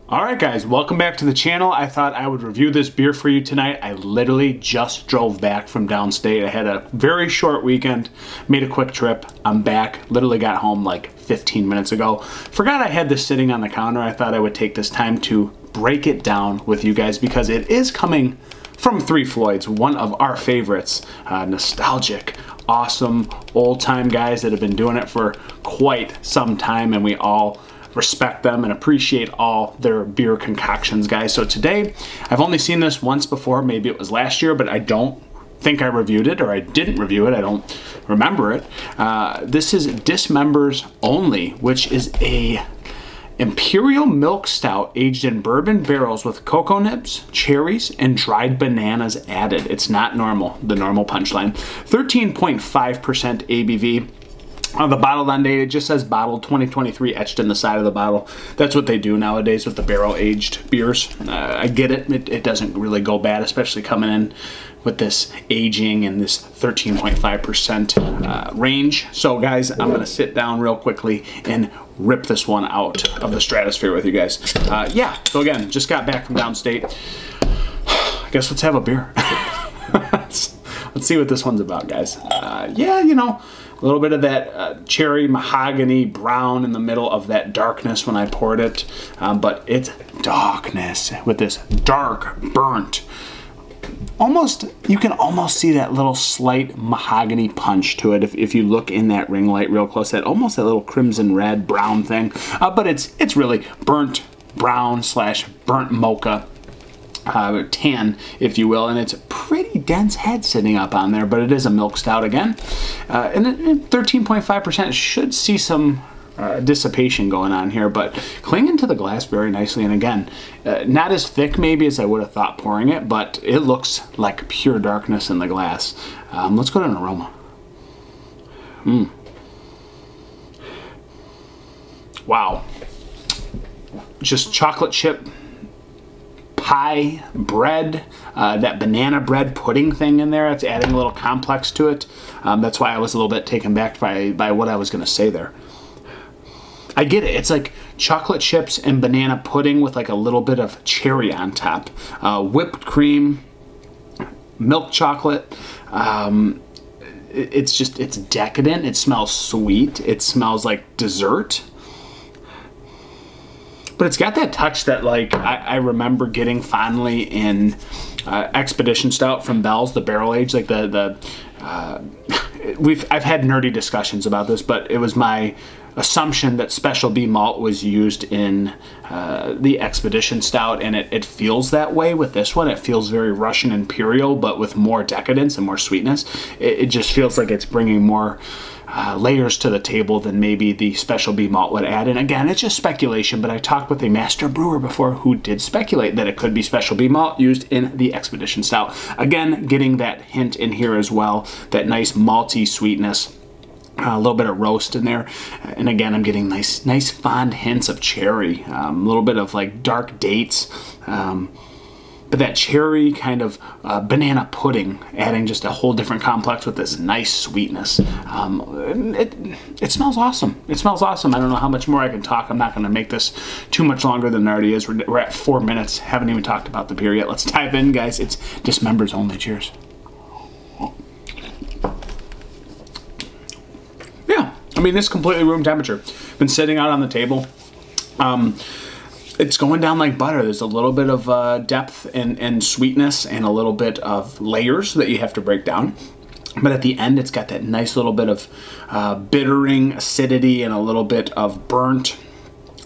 Alright guys, welcome back to the channel. I thought I would review this beer for you tonight. I literally just drove back from downstate. I had a very short weekend, made a quick trip. I'm back, literally got home like 15 minutes ago. Forgot I had this sitting on the counter. I thought I would take this time to break it down with you guys because it is coming from Three Floyds, one of our favorites. Nostalgic, awesome, old-time guys that have been doing it for quite some time, and we all respect them and appreciate all their beer concoctions, guys. So today, I've only seen this once before, maybe it was last year, but I don't think I reviewed it, or I didn't review it, I don't remember it. This is Dismembers Only, which is a Imperial Milk Stout aged in bourbon barrels with cocoa nibs, cherries, and dried bananas added. It's not normal, the normal punchline. 13.5% ABV. On the bottle on date, it just says bottled 2023 etched in the side of the bottle. That's what they do nowadays with the barrel-aged beers. I get it. It doesn't really go bad, especially coming in with this aging and this 13.5% range. So guys, I'm going to sit down real quickly and rip this one out of the stratosphere with you guys. Yeah, so again, just got back from downstate. I guess let's have a beer. Let's see what this one's about, guys. Yeah, you know, a little bit of that cherry mahogany brown in the middle of that darkness when I poured it. But it's darkness with this dark, burnt. Almost, you can almost see that little slight mahogany punch to it if you look in that ring light real close. That almost that little crimson red brown thing. But it's really burnt brown / burnt mocha. Tan, if you will, and it's a pretty dense head sitting up on there, but it is a milk stout again. And 13.5% should see some dissipation going on here, but clinging to the glass very nicely. And again, not as thick maybe as I would have thought pouring it, but it looks like pure darkness in the glass. Let's go to an aroma. Wow. Just chocolate chip pie bread, that banana bread pudding thing in there. It's adding a little complex to it. That's why I was a little bit taken back by what I was going to say there. I get it. It's like chocolate chips and banana pudding with like a little bit of cherry on top. Whipped cream, milk chocolate. It's decadent. It smells sweet. It smells like dessert. But it's got that touch that like I remember getting fondly in Expedition Stout from Bell's, the barrel age. Like I've had nerdy discussions about this, but it was my assumption that Special B malt was used in the Expedition Stout, and it feels that way with this one. It feels very Russian Imperial, but with more decadence and more sweetness. It just feels like it's bringing more layers to the table than maybe the Special B malt would add. And again, it's just speculation, but I talked with a master brewer before who did speculate that it could be Special B malt used in the Expedition Stout. Again, getting that hint in here as well, that nice malty sweetness. A little bit of roast in there, and again, I'm getting nice fond hints of cherry, a little bit of like dark dates, but that cherry kind of banana pudding, adding just a whole different complex with this nice sweetness. It smells awesome. It smells awesome. I don't know how much more I can talk. I'm not going to make this too much longer than it already is. We're at 4 minutes. Haven't even talked about the beer yet. Let's dive in, guys. It's Dismembers Only. Cheers. I mean, this completely room temperature. Been sitting out on the table. It's going down like butter. There's a little bit of depth and sweetness and a little bit of layers that you have to break down. But at the end, it's got that nice little bit of bittering acidity and a little bit of burnt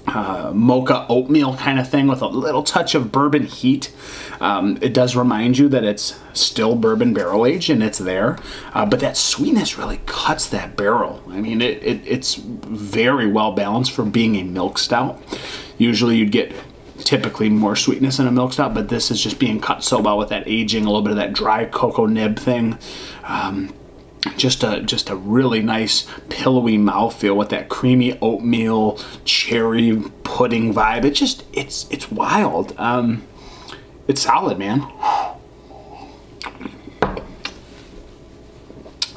mocha oatmeal kind of thing with a little touch of bourbon heat. It does remind you that it's still bourbon barrel aged and it's there, but that sweetness really cuts that barrel. I mean, it's very well balanced for being a milk stout. Usually you'd get typically more sweetness in a milk stout, but this is just being cut so well with that aging, a little bit of that dry cocoa nib thing. Just a really nice pillowy mouthfeel with that creamy oatmeal cherry pudding vibe. It's wild. It's solid, man.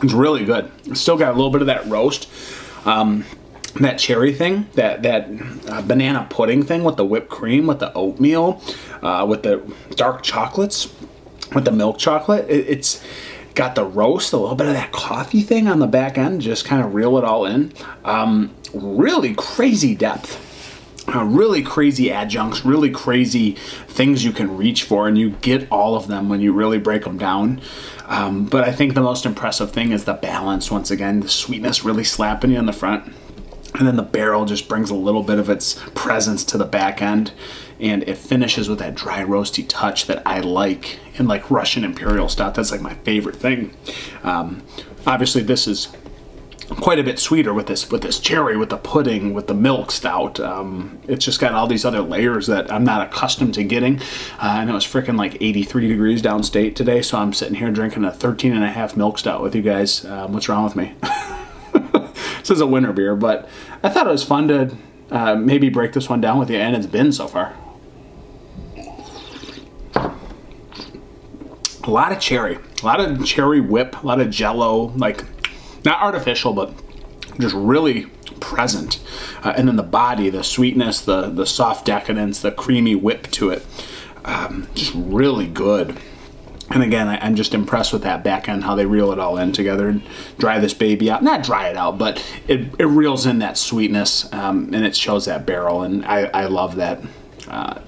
It's really good. It's still got a little bit of that roast. that cherry thing, that banana pudding thing with the whipped cream, with the oatmeal, with the dark chocolates, with the milk chocolate. It's got the roast, a little bit of that coffee thing on the back end, just kind of reel it all in. Really crazy depth. Really crazy adjuncts, really crazy things you can reach for, and you get all of them when you really break them down. But I think the most impressive thing is the balance. Once again, the sweetness really slapping you in the front, and then the barrel just brings a little bit of its presence to the back end, and it finishes with that dry roasty touch that I like in like Russian Imperial Stout. That's like my favorite thing. Obviously this is quite a bit sweeter with this cherry, with the pudding, with the milk stout. It's just got all these other layers that I'm not accustomed to getting. And it was freaking like 83 degrees downstate today, so I'm sitting here drinking a 13.5 milk stout with you guys. What's wrong with me? This is a winter beer, but I thought it was fun to maybe break this one down with you, and it's been so far. A lot of cherry whip, a lot of jello, like not artificial, but just really present. And then the body, the sweetness, the soft decadence, the creamy whip to it, just really good. And again, I'm just impressed with that back end, how they reel it all in together and dry this baby out. Not dry it out, but it reels in that sweetness, and it shows that barrel. And I love that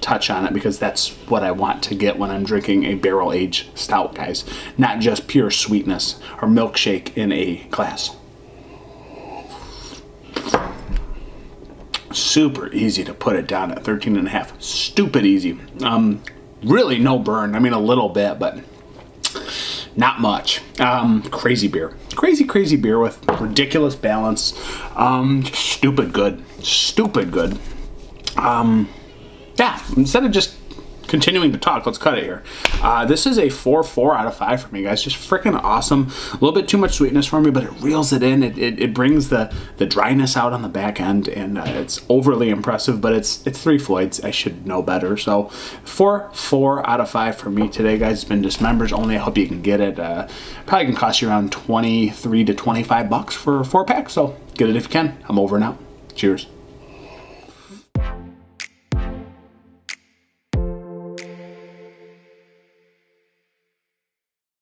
touch on it, because that's what I want to get when I'm drinking a barrel-aged stout, guys. Not just pure sweetness or milkshake in a glass. Super easy to put it down at 13.5. Stupid easy. Really no burn. I mean, a little bit, but not much. Crazy beer. Crazy beer with ridiculous balance. Just stupid good. Stupid good. Yeah, instead of just continuing to talk, let's cut it here. This is a 4.4 out of 5 for me, guys. Just freaking awesome. A little bit too much sweetness for me, but it reels it in. It brings the dryness out on the back end, and it's overly impressive, but it's 3 Floyds. I should know better. So 4.4 out of 5 for me today, guys. It's been Dismembers only. I hope you can get it. Probably can cost you around 23 to 25 bucks for a 4-pack, so get it if you can. I'm over and out. Cheers.